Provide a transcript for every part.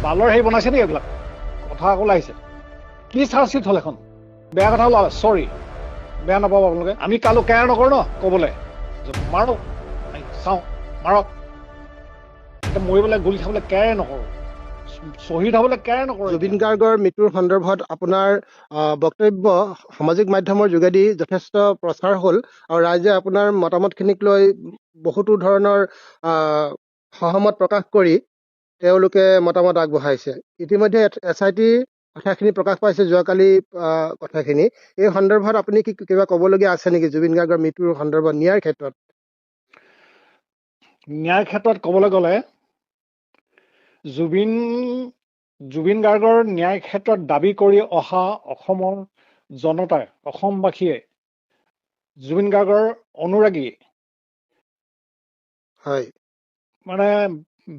বালৰ হেৰি বনাইছে নেকি এইবিলাক কথা আকৌ ওলাইছে কি চাৰ্জশ্বিট হ'ল এখন বেয়া কথা ওলালে চৰি বেয়া নাপাব আপোনালোকে আমি কালো কেয়াৰ নকৰোঁ ন ক'বলৈ মাৰক চাওঁ মাৰক এতিয়া মৰিবলৈ গুলি খাবলৈ কেয়াৰে নকৰোঁ শ্বহীদ হ'বলৈ কেয়াৰ নকৰোঁ জুবিন গাৰ্গৰ মৃত্যুৰ সন্দৰ্ভত আপোনাৰ বক্তব্য সামাজিক মাধ্যমৰ যোগেদি যথেষ্ট প্ৰচাৰ হ'ল আৰু ৰাইজে আপোনাৰ মতামতখিনিক লৈ বহুতো ধৰণৰ সহমত প্ৰকাশ কৰি তেওঁলোকে মতামত আগবঢ়াইছে ইতিমধ্যে SIT কথাখিনি প্ৰকাশ পাইছে যোৱাকালি কথাখিনি এই সন্দৰ্ভত আপুনি কি কিবা ক'বলগীয়া আছে নেকি জুবিন গাৰ্গৰ মৃত্যুৰ সন্দৰ্ভত ন্যায়ৰ ক্ষেত্ৰত ক'বলৈ গ'লে জুবিন গাৰ্গৰ ন্যায় ক্ষেত্ৰত দাবী কৰি অহা অসমৰ জনতাই অসমবাসীয়ে জুবিন গাৰ্গৰ অনুৰাগী হয় মানে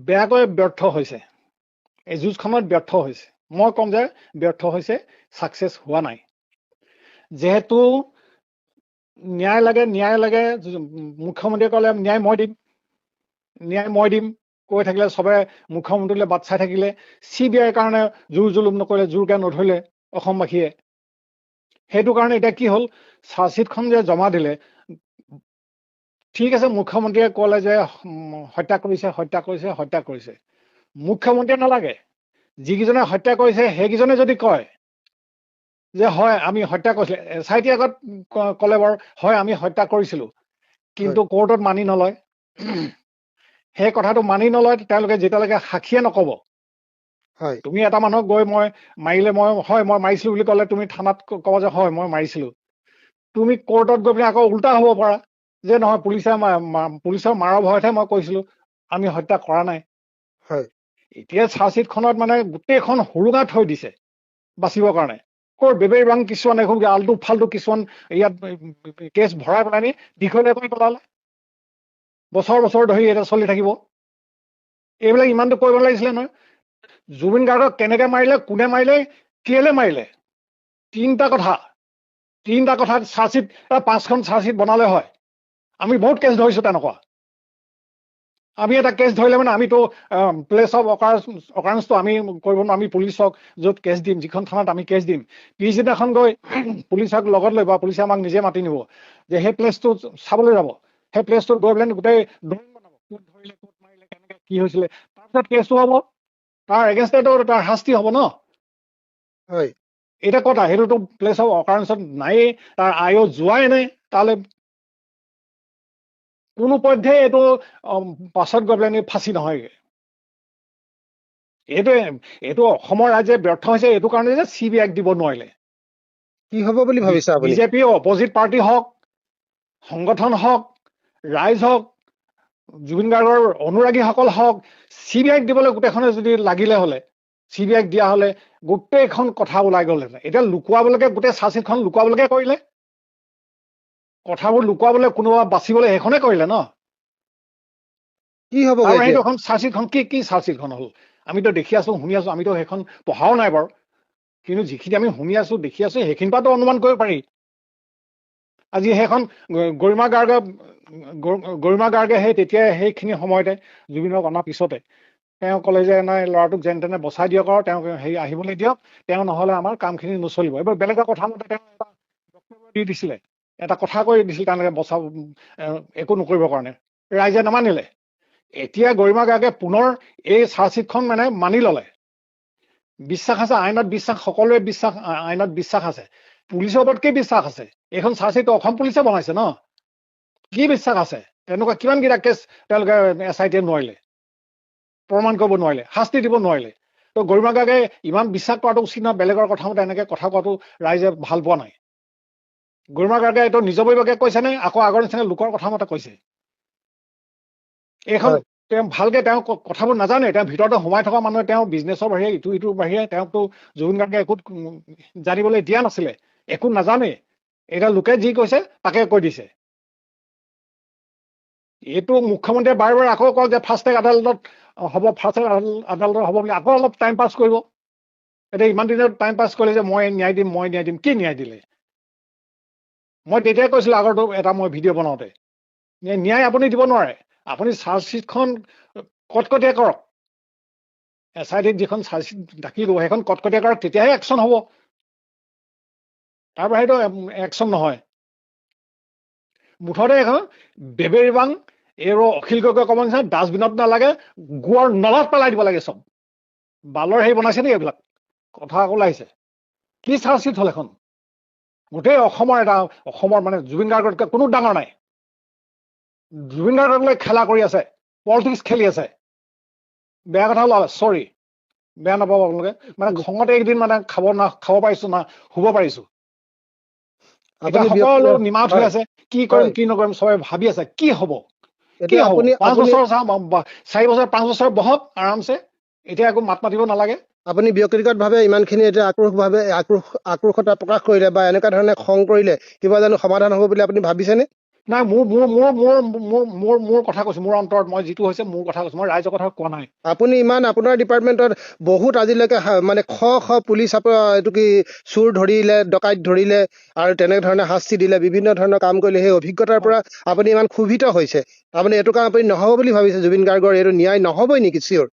বেয়াকৈ ব্যৰ্থ হৈছে এই যুঁজখনত ব্যৰ্থ হৈছে মই ক'ম যে ব্যৰ্থ হৈছে ছাকচেছ হোৱা নাই যিহেতু ন্যায় লাগে মুখ্যমন্ত্ৰীয়ে ক'লে ন্যায় মই দিম কৈ থাকিলে চবে মুখ্যমন্ত্ৰীলৈ বাট চাই থাকিলে CBIৰ কাৰণে জোৰ জুলুম নকৰিলে জোৰকৈ নধৰিলে অসমবাসীয়ে সেইটো কাৰণে এতিয়া কি হ'ল চাৰ্জশ্বিটখন যে জমা দিলে ঠিক আছে মুখ্যমন্ত্ৰীয়ে ক'লে যে হত্যা কৰিছে মুখ্যমন্ত্ৰীয়ে নালাগে যিকেইজনে হত্যা কৰিছে সেইকেইজনে যদি কয় যে হয় আমি হত্যা কৰিছিলোঁ SIT আগত ক'লে বাৰু হয় আমি হত্যা কৰিছিলোঁ কিন্তু কোৰ্টত মানি নলয় সেই কথাটো মানি নলয় তেওঁলোকে যেতিয়ালৈকে সাক্ষীয়ে নক'ব তুমি এটা মানুহক গৈ মই মাৰিছিলোঁ বুলি ক'লে তুমি থানাত ক'ব যে হয় মই মাৰিছিলোঁ তুমি কোৰ্টত গৈ পিনে আকৌ উল্টা হ'ব পাৰা যে নহয় পুলিচৰ মাৰৰ ভয়তহে মই কৈছিলোঁ আমি হত্যা কৰা নাই এতিয়া চাৰ্জশ্বিটখনত মানে গোটেইখন সুৰুঙা থৈ দিছে বাচিবৰ কাৰণে বেবেই ৰং কিছুমান এখন আল্টু ফাল্টু কিছুমান ইয়াত কেছ ভৰাই পেলাই নি দীঘলীয়া কৰি পেলালে বছৰ ধৰি এটা চলি থাকিব এইবিলাক ইমানটো কৰিব লাগিছিলে নহয় জুবিন গাৰ্গক কেনেকে মাৰিলে কোনে মাৰিলে কেলে মাৰিলে তিনিটা কথাত চাৰ্জশ্বিট 5খন চাৰ্জশ্বিট বনালে হয় আমি বহুত কেছ ধৰিছোঁ তেনেকুৱা আমি এটা কেছ ধৰিলে মানে আমিতো প্লেচ অফ অকাৰেঞ্চটো আমি কৰিব নোৱাৰোঁ আমি পুলিচক য'ত কেছ দিম যিখন থানাত আমি কেছ দিম পিছদিনাখন গৈ পুলিচক লগত লৈ বা পুলিচে আমাক নিজে মাতি নিব যে সেই প্লেচটো চাবলৈ যাব সেই প্লেচটোত গৈ পেলাই গোটেই ড্ৰয়িং বনাব ক'ত ধৰিলে ক'ত মাৰিলে কেনেকে কি হৈছিলে তাৰপিছত কেছটো হ'ব তাৰ এগেইনষ্টটো তাৰ শাস্তি হ'ব ন এতিয়া কথা সেইটোতো প্লেচ অফ অকাৰেঞ্চত নায়েই তাৰ আয়ো যোৱাই নাই তালৈ কোনো পধ্যে এইটো পাছত গৈ পেলাই ফাঁচি নহয়গৈ এইটো অসমৰ ৰাইজে ব্যৰ্থ হৈছে এইটো কাৰণে যে CBIক দিব নোৱাৰিলে কি হ'ব বুলি ভাবিছে আপুনি বিজেপি অপজিট পাৰ্টি হওক সংগঠন হওক ৰাইজ হওক জুবিন গাৰ্গৰ অনুৰাগীসকল হওক CBIক দিবলৈ গোটেইখনে যদি লাগিলে হ'লে CBIক দিয়া হ'লে গোটেইখন কথা ওলাই গ'লহেঁতেন এতিয়া লুকুৱাবলৈকে গোটেই চাৰ্জশ্বিটখন লুকুৱাবলৈকে কৰিলে কথাবোৰ লুকুৱাবলৈ কোনোবা বাচিবলৈ সেইখনে কৰিলে ন কি হ'ব আৰু সেইটো এখন চাৰ্জশ্বিটখন কি চাৰ্জশ্বিটখন হ'ল আমিতো দেখি আছো শুনি আছো আমিতো সেইখন পঢ়াও নাই বাৰু কিন্তু যিখিনি আমি শুনি আছো দেখি আছো সেইখিনিৰ পৰাতো অনুমান কৰিব পাৰি আজি সেইখন গৰিমা গাৰ্গে সেই তেতিয়া সেইখিনি সময়তে জুবিনক অনাৰ পিছতে তেওঁ ক'লে যে নাই ল'ৰাটোক যেন তেনে বচাই দিয়ক আৰু তেওঁক হেৰি আহিবলৈ দিয়ক তেওঁ নহ'লে আমাৰ কামখিনি নচলিব এইবাৰ বেলেগৰ কথা মতে তেওঁ এটা বক্তব্য দি দিছিলে এটা কথা কৈ দিছিল তেওঁলোকে বচাব একো নকৰিবৰ কাৰণে ৰাইজে নামানিলে এতিয়া গৰিমা গাৰ্গে পুনৰ এই চাৰ্জশ্বিটখন মানে মানি ল'লে বিশ্বাস আছে আইনত বিশ্বাস সকলোৰে আইনত বিশ্বাস আছে পুলিচৰ ওপৰত কি বিশ্বাস আছে এইখন চাৰ্জশ্বিট অসম পুলিচে বনাইছে ন কি বিশ্বাস আছে তেনেকুৱা কিমানকেইটা কেছ তেওঁলোকে SITয়ে নোৱাৰিলে প্ৰমাণ কৰিব নোৱাৰিলে শাস্তি দিব নোৱাৰিলে তো গৰিমা গাৰ্গে ইমান বিশ্বাস কৰাটো উচিত নহয় বেলেগৰ কথা মতে এনেকে কথা কোৱাটো ৰাইজে ভাল পোৱা নাই গৰিমা গাৰ্গে এইটো নিজাববীয়াকে কৈছে নে আকৌ আগৰ নিচিনা লোকৰ কথা মতে কৈছে এইখন তেওঁ ভালকে তেওঁ কথাবোৰ নাজানে তেওঁ ভিতৰতে সোমাই থকা মানুহে তেওঁ বিজনেছৰ বাহিৰে ইটোৰ বাহিৰে তেওঁকতো জুবিন গাৰ্গে একো জানিবলৈ দিয়া নাছিলে একো নাজানে এতিয়া লোকে যি কৈছে তাকে কৈ দিছে এইটো মুখ্যমন্ত্ৰীয়ে বাৰে বাৰে আকৌ কয় যে ফাষ্ট ট্ৰেক আদালতত হ'ব বুলি আকৌ অলপ টাইম পাছ কৰিব এতিয়া ইমান দিনত টাইম পাছ কৰিলে যে মই ন্যায় দিম কি ন্যায় দিলে মই তেতিয়াই কৈছিলো আগৰটো এটা মই ভিডিঅ' বনাওঁতে ন্যায় আপুনি দিব নোৱাৰে আপুনি চাৰ্জশ্বিটখন কটকটীয়া কৰক SIT যিখন চাৰ্জশ্বিট দাখিল কৰিব সেইখন কটকটীয়া কৰক, তেতিয়াহে একশ্যন হ'ব। তাৰ বাহিৰেতো একশ্যন নহয়। মুঠতে এখন বেবেৰিবাং আৰু অখিল গগৈ ক'ব নিচিনা ডাষ্টবিনত নালাগে, গোৱাৰ নলাত পেলাই দিব লাগে চব। বালৰ হেৰি বনাইছে নেকি এইবিলাক? কথা আকৌ ওলাইছে। কি চাৰ্জশ্বিট হ'ল এখন? গোটেই অসমৰ মানে জুবিন গাৰ্গতকৈ কোনো ডাঙৰ নাই। জুবিন গাৰ্গক লৈ খেলা কৰি আছে, পলিটিক্স খেলি আছে। বেয়া কথা ওলালে, চৰি, বেয়া নাপাব আপোনালোকে। মানে খঙতে একদিন মানে খাব পাৰিছো না, শুব পাৰিছো। এতিয়া সকলো নিমাত হৈ আছে, কি কৰিম কি নকৰিম চবে ভাবি আছে, কি হব কি হব। 5 বছৰ 4 বছৰ 5 বছৰ বহক আৰামছে, এতিয়া একো মাত মাতিব নালাগে। আপুনি ব্যক্তিগতভাৱে ইমানখিনি এতিয়া আক্ৰোশতা প্ৰকাশ কৰিলে বা এনেকুৱা ধৰণে খং কৰিলে কিবা জানো সমাধান হ'ব বুলি আপুনি ভাবিছেনে? নাই, মোৰ কথা কৈছো, মোৰ অন্তৰত মই যিটো হৈছে মোৰ কথা কৈছো, মই ৰাইজৰ কথা কোৱা নাই। আপুনি ইমান আপোনাৰ ডিপাৰ্টমেণ্টত বহুত আজিলৈকে মানে পুলিচ এইটো কি চোৰ ধৰিলে, ডকাইত ধৰিলে আৰু তেনেধৰণে শাস্তি দিলে, বিভিন্ন ধৰণৰ কাম কৰিলে, সেই অভিজ্ঞতাৰ পৰা আপুনি ইমান ক্ষোভিত হৈছে। আপুনি এইটো কাম আপুনি নহ'ব বুলি ভাবিছে? জুবিন গাৰ্গৰ এইটো ন্যায় নহ'বই নেকি? চিয়ৰ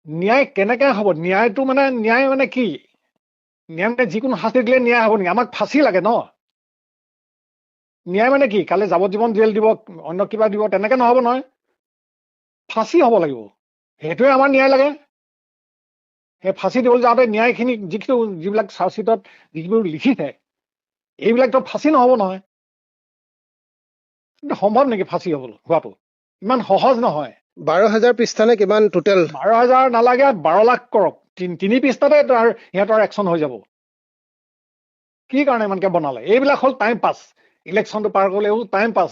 ন্যায় কেনেকে হ'ব? ন্যায়টো মানে ন্যায় মানে কি? ন্যায় মানে যিকোনো শাস্তি দিলে ন্যায় হ'ব নেকি? আমাক ফাঁচি লাগে ন। ন্যায় মানে কি? কালি যাৱজ্জীৱন জেল দিব, অন্য কিবা দিব, তেনেকে নহ'ব নহয়। ফাঁচি হ'ব লাগিব, সেইটোৱে আমাৰ ন্যায় লাগে। সেই ফাঁচি দিবলৈ যাওঁতে ন্যায়খিনি যিবিলাক চাৰ্জশ্বিটত যিবোৰ লিখিছে, এইবিলাকতো ফাঁচি নহ'ব নহয়। সম্ভৱ নেকি ফাঁচি হোৱাটো? ইমান সহজ নহয়। 12,000 পৃষ্ঠা নে কিমান টোটেল? 12,000 নালাগে, 12 লাখ কৰক। 3 পৃষ্ঠাতে সিহঁতৰ একশ্যন হৈ যাব। কি কাৰণে ইমানকে বনালে? এইবিলাক হ'ল টাইম পাছ। ইলেকশ্যনটো পাৰ কৰিলে এইবোৰ টাইম পাছ।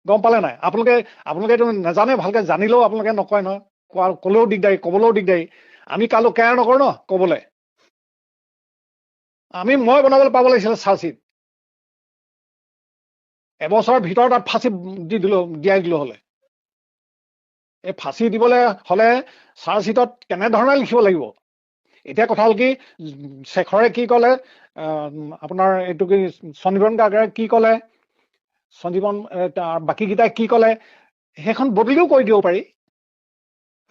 গম পালে নাই? আপোনালোকে এইটো নাজানে, ভালকে জানিলেও আপোনালোকে নকয় নহয়। ক'লেও দিগদাৰী, ক'বলৈও দিগদাৰী। আমি কালো কেয়াৰ নকৰো ন ক'বলে। মই বনাবলৈ পাব লাগিছিলে চাৰ্জশ্বিট। এবছৰৰ ভিতৰত তাত ফাঁচি দিয়াই দিলো হলে। এই ফাঁচি দিবলৈ হলে চাৰ্জশ্বিটত কেনেধৰণে লিখিব লাগিব? এতিয়া কথা হ'ল কি, শেখৰে কি ক'লে, আপোনাৰ এইটো কি সঞ্জীৱন গাৰ্গে কি ক'লে, বাকীকেইটাই কি ক'লে, সেইখন বদলিও কৰি দিব পাৰি।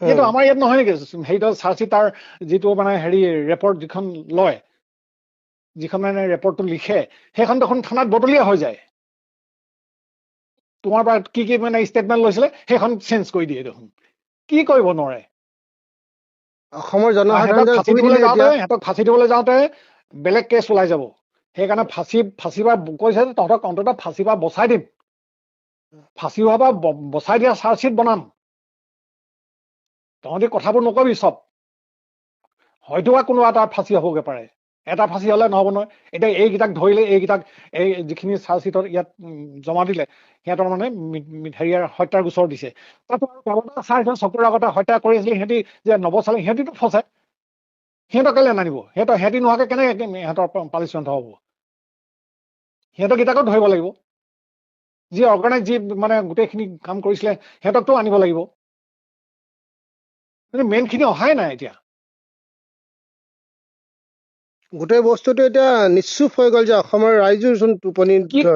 কিন্তু আমাৰ ইয়াত নহয় নেকি? হেৰিটো চাৰ্জশ্বিট তাৰ যিটো মানে ৰেপৰ্ট যিখন লয়, যিখন মানে ৰেপৰ্টটো লিখে, সেইখন দেখোন থানাত বদলিয়ে হৈ যায়। তোমাৰ পৰা কি মানে ষ্টেটমেণ্ট লৈছিলে সেইখন চেঞ্জ কৰি দিয়ে দেখোন। কি কৰিব নোৱাৰে? অসমৰ জনসাধাৰণ সিহঁতক ফাঁচি দিবলৈ যাওঁতে বেলেগ কেছ ওলাই যাব। সেইকাৰণে ফাঁচি বা কৈছে তহঁতক অন্ততঃ ফাঁচি বা বচাই দিম, ফাঁচি হোৱা বা বচাই দিয়া চাৰ্জশ্বিট বনাম। তহঁতি কথাবোৰ নকবি চব। হয়তো বা কোনোবা এটা ফাঁচি হ'বগে পাৰে, এটা ফাঁচি হলে নহব নহয়। এতিয়া এইকেইটাক ধৰিলে, এই যিখিনি চাৰ্জশ্বিটত ইয়াত জমা দিলে, সিহঁতৰ মানে হত্যাৰ গোচৰ দিছে। তাতো চকুৰ আগতে হত্যা কৰি আছিলে, সিহঁতি যে নবচালে, সিহঁতিতো ফচে। সিহঁতক কেলে নানিব? সিহঁতি নোহোৱাকে কেনেকে সিহঁতৰ পানিচমেণ্ট হ'ব? সিহঁতকেইটাকো ধৰিব লাগিব। যি অৰ্গেনাইজ, যি মানে গোটেইখিনি কাম কৰিছিলে, সিহঁতকতো আনিব লাগিব। মেইন খিনি অহাই নাই এতিয়া। গোটেই বস্তুটো এতিয়া নিশ্চুপ হৈ গ'ল যে অসমৰ ৰাইজৰ যোন টোপনি।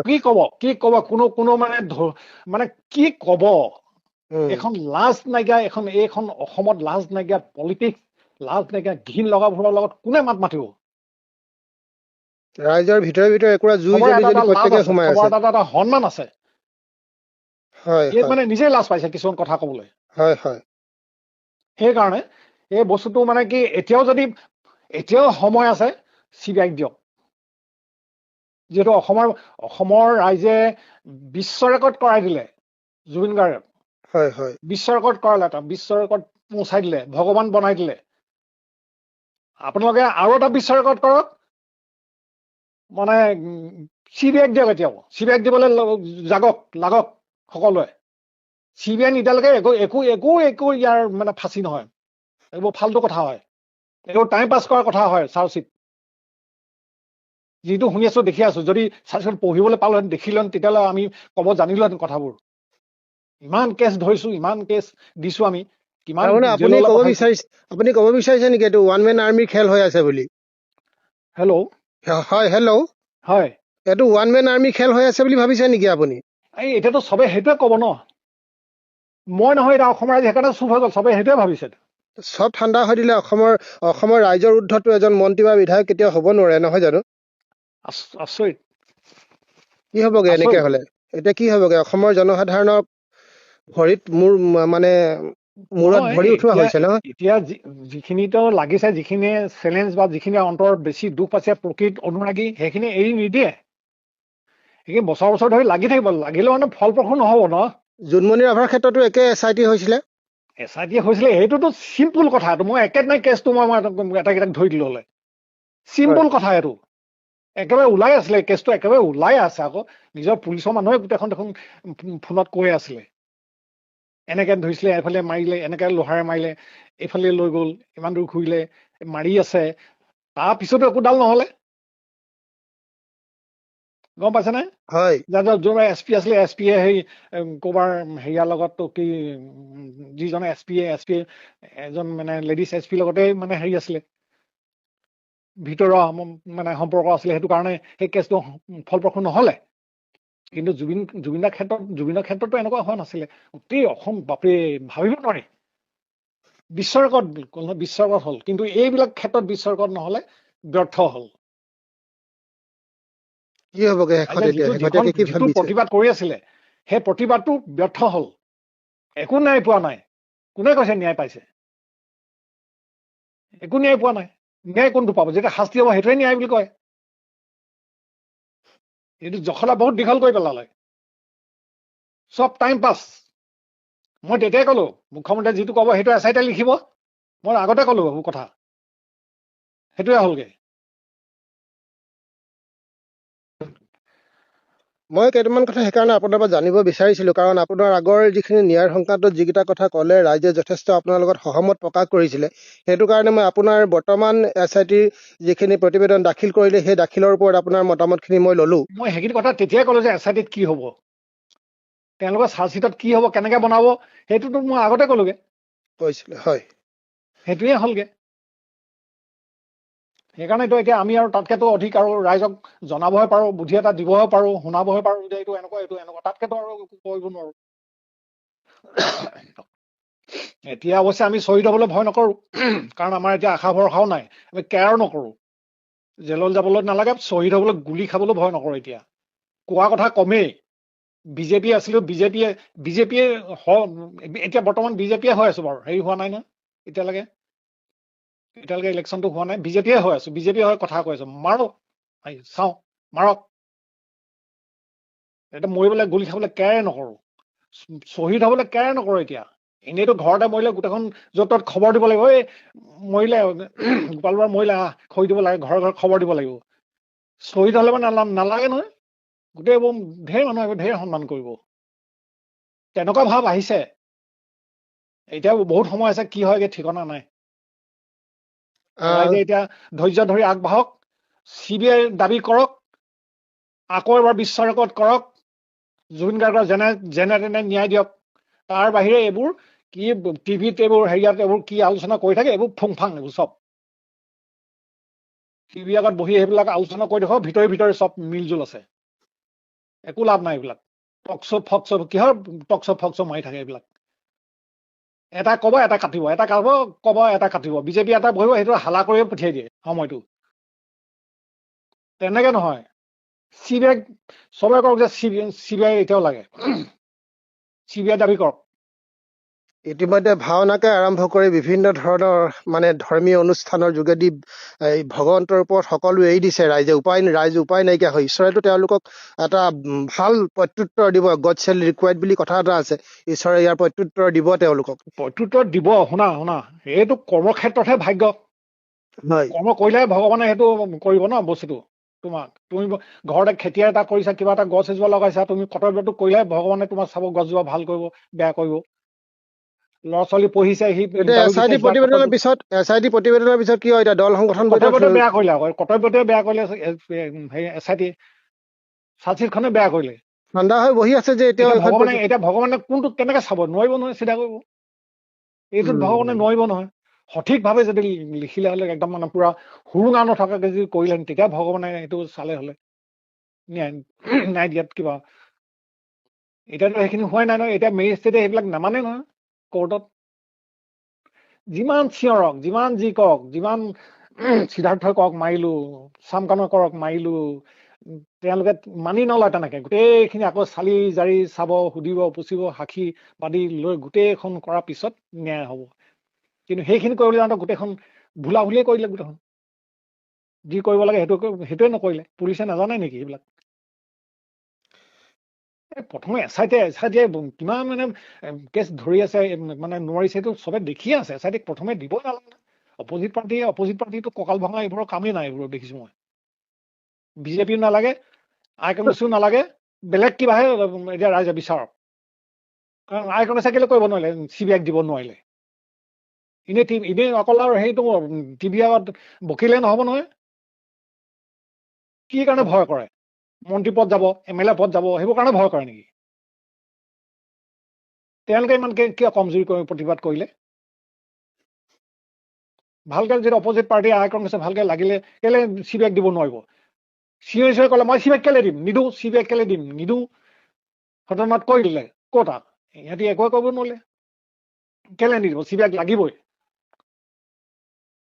কি কব কোনো মানে কি কব? এখন লাজ নাইকিয়া, এইখন অসমত লাজ নাইকিয়া পলিটিক্স, লাজ নাইকিয়া ঘিণ লগাবোৰৰ লগত কোনে মাত মাতিব? ৰাইজৰ ভিতৰে একোৰা জুই জ্বলি যদি প্ৰত্যেকে সোমাই আছে, এটা সন্মান আছে। মানে নিজে লাজ পাইছে কিছুমান কথা কবলৈ। সেইকাৰণে এই বস্তুটো মানে কি, এতিয়াও সময় আছে, CBI দিয়ক। যিহেতু অসমৰ ৰাইজে বিশ্ব ৰেকৰ্ড কৰাই দিলে জুবিন গাৰ্গক। বিশ্ব ৰেকৰ্ড কৰালে, এটা বিশ্ব ৰেকৰ্ড পहुঁচাই দিলে, ভগৱান বনাই দিলে। আপোনালোকে আৰু এটা বিশ্ব ৰেকৰ্ড কৰক, মানে CBI দিয়ক। এতিয়াও CBI দিবলৈ লাগক সকলোৱে। CBI নিদিয়ালৈকে একো ইয়াৰ মানে ফাঁচি নহয়। এইবোৰ ফাল্টু কথা হয়, এইবোৰ টাইম পাছ কৰাৰ কথা হয়। চাৰ্জশ্বিট যিটো শুনি আছো, দেখি আছো, যদি চাৰ্জশ্বিট পঢ়িবলৈ পালোহেঁতেন, দেখিলোহেঁতেন, তেতিয়াহ'লে আমি ক'ব জানিলোহেঁতেন কথাবোৰ। ইমান কেছ ধৰিছো, ইমান কেছ দিছো আমি, কিমান আপুনি ক'ব বিচাৰিছে নেকি এইটো ওৱান মেন আৰ্মিৰ খেল হৈ আছে বুলি? হেল্ল' হয়, এইটো ওৱান মেন আৰ্মি খেল হৈ আছে বুলি ভাবিছে নেকি আপুনি? এতিয়াতো চবে সেইটোৱে ক'ব ন। মই নহয়, এতিয়া অসমৰ ৰাইজে সেইকাৰণে চুপ হৈ গ'ল, চবে সেইটোৱে ভাবিছে। চব ঠাণ্ডা হৈ দিলে অসমৰ ৰাইজৰ ঊৰ্ধতো এজন মন্ত্ৰী বা বিধায়ক কেতিয়াও হ'ব নোৱাৰে, নহয় জানো? আচৰিত কি হ'বগে এনেকে আচৰিত হলে? এতিয়া কি হ'বগে? অসমৰ জনসাধাৰণৰ ভৰিত মানে মূৰত নহয় ভৰি উঠোৱা এতিয়া হৈছে, নহয়? এতিয়া যিখিনিতো লাগিছে, যিখিনিয়ে চেলেঞ্জ বা যিখিনি অন্তৰত বেছি দুখ পাইছে, প্ৰকৃত অনুৰাগী, সেইখিনি এৰি নিদিয়ে। সেইখিনি বছৰ বছৰ ধৰি লাগি থাকিব, লাগিলেও মানে ফলপ্ৰসূ নহ'ব ন। জোনমণি ৰাভাৰ ক্ষেত্ৰতো একে SIT হৈছিলে। SIT হৈছিলে, সেইটোতো চিম্পুল কথা। এইটো মই একেদিনাই কেছটো মই এটাকেইটাক ধৰি দিলো হলে, হয়। চিম্পুল কথা এইটো। একেবাৰে ওলাই আছিলে কেছটো, একেবাৰে ওলাই আছে। আকৌ নিজৰ পুলিচৰ মানুহে গোটেইখন দেখোন ফোনত কৈ আছিলে, এনেকে ধৰিছিলে, এফালে মাৰিলে, এনেকে লোহাৰে মাৰিলে, এইফালে লৈ গ'ল, ইমান দূৰ ঘূৰিলে, মাৰি আছে। তাৰ পিছতো একো ডাল নহলে, গম পাইছেনে? হয়। যোনবাৰ SP আছিলে, SP সেই ক'বাৰ হেৰিয়াৰ লগত কি যিজনে SP এজন মানে লেডিজ SP লগতে মানে হেৰি আছিলে, ভিতৰুৱা মানে সম্পৰ্ক আছিলে, সেইটো কাৰণে সেই কেছটো ফলপ্ৰসূ নহলে। কিন্তু জুবিনৰ ক্ষেত্ৰতো এনেকুৱা হোৱা নাছিলে। গোটেই অসম বাপৰে, ভাবিব নোৱাৰি, বিশ্ব ৰেকৰ্ড হ'ল। কিন্তু এইবিলাক ক্ষেত্ৰত বিশ্ব ৰেকৰ্ড নহলে, ব্যৰ্থ হল। কি হ'বগে শেষত? এতিয়া শেহতীয়াকে কি যিটো ভাবিছে? প্ৰতিবাদ কৰি আছিলে, সেই প্ৰতিবাদটো ব্যৰ্থ হল। একো ন্যায় পোৱা নাই। কোনে কৈছে ন্যায় পাইছে? একো ন্যায় পোৱা নাই। ন্যায় কোনটো পাব? যেতিয়া শাস্তি হ'ব সেইটোৱে ন্যায় বুলি কয়। এইটো জখলা বহুত দীঘল কৰি পেলালে, চব টাইম পাছ। মই তেতিয়াই কলো, মুখ্যমন্ত্ৰীয়ে যিটো কব সেইটো SIT লিখিব। মই আগতে কলো সেইবোৰ কথা, সেইটোৱে হলগে। মই কেইটামান কথা সেইকাৰণে আপোনাৰ পৰা জানিব বিচাৰিছিলো, কাৰণ আপোনাৰ আগৰ যিখিনি ন্যায়ৰ সংক্ৰান্তত যিকেইটা কথা ক'লে, ৰাইজে যথেষ্ট আপোনাৰ লগত সহমত প্ৰকাশ কৰিছিলে। সেইটো কাৰণে মই আপোনাৰ বৰ্তমান SITৰ যিখিনি প্ৰতিবেদন দাখিল কৰিলে, সেই দাখিলৰ ওপৰত আপোনাৰ মতামতখিনি মই ললো। মই সেইখিনি কথা তেতিয়াই কলো যে SITত কি হব, তেওঁলোকৰ চাৰ্জশ্বিটত কি হব, কেনেকে বনাব, সেইটোতো মই আগতে কলোগে। কৈছিলে, হয়। সেইটোৱে হলগে। সেইকাৰণেতো এতিয়া আমি আৰু তাতকেতো অধিক আৰু ৰাইজক জনাবহে পাৰো, বুদ্ধি এটা দিবহে পাৰো, শুনাবহে পাৰো যে এইটো এনেকুৱা, এইটো এনেকুৱা। তাতকেতো আৰু কৰিব নোৱাৰো। এতিয়া অৱশ্যে আমি শ্বহীদ হবলৈ ভয় নকৰো, কাৰণ আমাৰ এতিয়া আশা ভৰসাও নাই। আমি কেয়াৰো নকৰো, জেললৈ যাবলৈ নালাগে, শ্বহীদ হবলৈ গুলি খাবলৈ ভয় নকৰো। এতিয়া কোৱা কথা কমেই। বিজেপি আছিলো, বিজেপিয়ে এতিয়া বৰ্তমান বিজেপিয়ে হৈ আছো বাৰু, হেৰি হোৱা নাই নহয় এতিয়ালৈকে ইলেকশ্যনটো হোৱা নাই। বিজেপিয়ে হৈ আছো, বিজেপি হৈ কথা কৈ আছো। মাৰো, চাওঁ, মাৰক। এতিয়া মৰিবলৈ, গুলি খাবলৈ কেয়াৰে নকৰো, শ্বহীদ হবলৈ কেয়াৰে নকৰো। এতিয়া এনেইতো ঘৰতে মৰিলে গোটেইখন য'ত ত'ত খবৰ দিব লাগিব, এই মৰিলে গোপাল বৰা মৰিলে, খবৰ দিব লাগে, ঘৰে ঘৰে খবৰ দিব লাগিব। শ্বহীদ হলে মানে নালাগে নহয়, গোটেই ঢেৰ মানুহ আহিব, ঢেৰ সন্মান কৰিব। তেনেকুৱা ভাৱ আহিছে। এতিয়া বহুত সময় আছে, কি হয়গে ঠিকনা নাই। আহ, ৰাইজে এতিয়া ধৈৰ্য ধৰি আগবাঢ়ক, CBI দাবী কৰক, আকৌ এবাৰ বিশ্ব ৰেকৰ্ড কৰক, জুবিন গাৰ্গৰ যেনে তেনে ন্যায় দিয়ক। তাৰ বাহিৰে এইবোৰ কি টিভিত, এইবোৰ হেৰিয়াত এইবোৰ কি আলোচনা কৰি থাকে, এইবোৰ ফুংফাং, এইবোৰ চব টিভিৰ আগত বহি সেইবিলাক আলোচনা কৰি দেখক, ভিতৰি ভিতৰি চব মিলজুল আছে। একো লাভ নাই এইবিলাক। টকশ্ব ফকশ্ব, কিহৰ টকশ্ব ফকশ্ব মাৰি থাকে এইবিলাক। এটা কব, এটা কাটিব, এটা কব, এটা কাটিব। বিজেপি এটা বহিব, সেইটো হালা কৰিয়ে পঠিয়াই দিয়ে সময়টো। তেনেকে নহয়। CBI চবে কওক যে CBI এতিয়াও লাগে, CBI দাবী কৰক। ইতিমধ্যে ভাওনাকে আৰম্ভ কৰি বিভিন্ন ধৰণৰ মানে ধৰ্মীয় অনুষ্ঠানৰ যোগেদি এই ভগৱন্তৰ ওপৰত সকলো এৰি দিছে ৰাইজে। ৰাইজ উপায় নাইকিয়া হয়। ঈশ্বৰেতো তেওঁলোকক এটা ভাল প্ৰত্যুত্তৰ দিব। গড শ্বেল ৰিকুৱাইট বুলি কথা এটা আছে, ঈশ্বৰে ইয়াৰ প্ৰত্যুত্তৰ দিব তেওঁলোকক। প্ৰত্যুত্তৰ দিব। শুনা, এইটো কৰ্মক্ষেত্ৰতহে ভাগ্য। হয়। কৰ্ম কৰিলেহে ভগৱানে সেইটো কৰিব ন বস্তুটো। তুমি ঘৰতে খেতি এটা কৰিছা, কিবা এটা গছ এজোপা লগাইছা, তুমি কৰ্তব্যটো কৰিলেহে ভগৱানে তোমাক চাব, গছজোপা ভাল কৰিব, বেয়া কৰিব। ল'ৰা ছোৱালী পঢ়িছে, সি এতিয়া ইণ্টাৰভিউ দিছে, কিবা প্ৰতিবেদনৰ পিছত কি হয়? এতিয়া দল সংগঠন বৈঠক কৰ্তব্যটো বেয়া কৰিলে, আকৌ কৰ্তব্যটোৱে বেয়া কৰিলে। SIT চাৰ্জশ্বিটখনে বেয়া কৰিলে। ঠাণ্ডা হৈ বহি আছে যে এতিয়া এখন ভগৱানে কোনটো কেনেকে চাব? নোৱাৰিব নহয় চিধা কৰিব। এইটোত ভগৱানে নোৱাৰিব নহয়। সঠিকভাৱে যদি লিখিলে হলে, একদম মানে পুৰা সুৰুঙা নথকাকে যদি কৰিলে, তেতিয়া ভগৱানে এইটো চালে হলে ন্যায় দিয়াত কিবা। এতিয়াতো সেইখিনি হোৱাই নাই নহয়। এতিয়া মেজিষ্ট্ৰেটে সেইবিলাক নামানে নহয় কোৰ্টত। যিমান চিঞৰক, যিমান যি কওক, যিমান সিদ্ধাৰ্থ কওক মাৰিলো, চামকানৰ কৰক মাৰিলো, তেওঁলোকে মানি নলয় তেনেকে। গোটেইখিনি আকৌ চালি জাৰি চাব, সুধিব, পুচিব, সাক্ষী বাদী লৈ গোটেইখন কৰাৰ পিছত ন্যায় হ'ব। কিন্তু সেইখিনি কৰিবলৈ যাওঁতে গোটেইখন ভুলা ভুলিয়ে কৰিলে। গোটেইখন যি কৰিব লাগে সেইটোৱে নকৰিলে। পুলিচে নাজানে নেকি সেইবিলাক? প্ৰথমে এছআইটিয়ে কিমান মানে কেছ ধৰি আছে, মানে নোৱাৰিছে, সেইটো চবে দেখিয়ে আছে। এছআইটিক প্ৰথমে দিবই নালাগে। অপজিট পাৰ্টিটো কঁকাল ভঙা এইবোৰৰ কামেই নাই। এইবোৰৰ দেখিছো মই। বিজেপিও নালাগে, আই কংগ্ৰেছো নালাগে, বেলেগ কিবাহে এতিয়া ৰাইজে বিচাৰক। কাৰণ আই কংগ্ৰেছে কেলে কৰিব নোৱাৰিলে, CBIক দিব নোৱাৰিলে? এনেই অকল আৰু সেইটো টিভি আগত বকিলে নহব নহয়। কি কাৰণে ভয় কৰে? মন্ত্ৰী পদ যাব, MLA পদ যাব, সেইবোৰ কাৰণে ভয় কৰে নেকি? তেওঁলোকে ইমান কিয় কমজুৰি কৰি প্ৰতিবাদ কৰিলে? ভালকে যদি অপজিট পাৰ্টি আই কংগ্ৰেছে ভালকে লাগিলে কেলে CBIক দিব নোৱাৰিব? চিঞৰি ক'লে মই CBIক কেলে দিম, নিদো, CBIক কেলে দিম, নিদো, সদনত কৈ দিলে। ক'ত আৰু ইহঁতি একোৱে কৰিব নোৱাৰিলে। কেলে নিদিব? CBIক লাগিবই।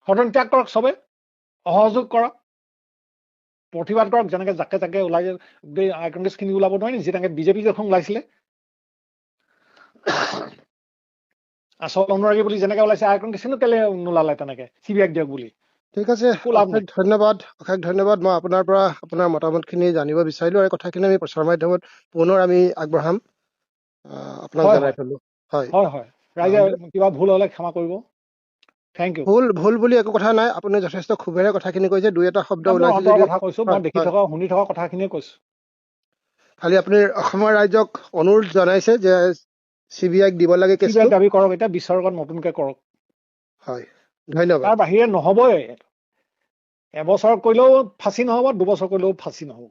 সদন ত্যাগ কৰক, চবে অসহযোগ কৰক, প্ৰতিবাদ কৰক। যেনেকে জাকে জাকে ওলাই আই কংগ্ৰেছ খিনি ওলাব নোৱাৰি, যেনেকে বিজেপি যখন ওলাইছিলে আচল অনুৰাগী বুলি যেনেকে ওলাইছে, আই কংগ্ৰেছ খিনিও কেলে নোলালে তেনেকে CBIক দিয়ক বুলি? ঠিক আছে, অশেষ ধন্যবাদ। মই আপোনাৰ পৰা আপোনাৰ মতামতখিনি জানিব বিচাৰিলো, আৰু কথাখিনি আমি প্ৰচাৰ মাধ্যমত পুনৰ আমি আগবঢ়াম। আপোনাক জনাই থলো। হয়, ৰাইজে কিবা ভুল হলে ক্ষমা কৰিব। Thank you. ভুল বুলি একো কথা নাই। আপুনি যথেষ্ট ক্ষোভেৰে কথাখিনি কৈছে, দুই এটা শব্দ মই ওলাইছে অন্তৰৰ যদি কথা কৈছো, মই দেখি থকা শুনি থকা কথাখিনিয়ে কৈছো। খালি আপুনি অসমৰ ৰাইজক অনুৰোধ জনাইছে যে CBIক দিব লাগে কেছটো। CBIক দাবী কৰক, এতিয়া বিচাৰকত নতুনকে কৰক। হয়, ধন্যবাদ। তাৰ বাহিৰে নহবই। এবছৰ কৰিলেও ফাঁচি নহব, 2 বছৰ কৰিলেও ফাঁচি নহব।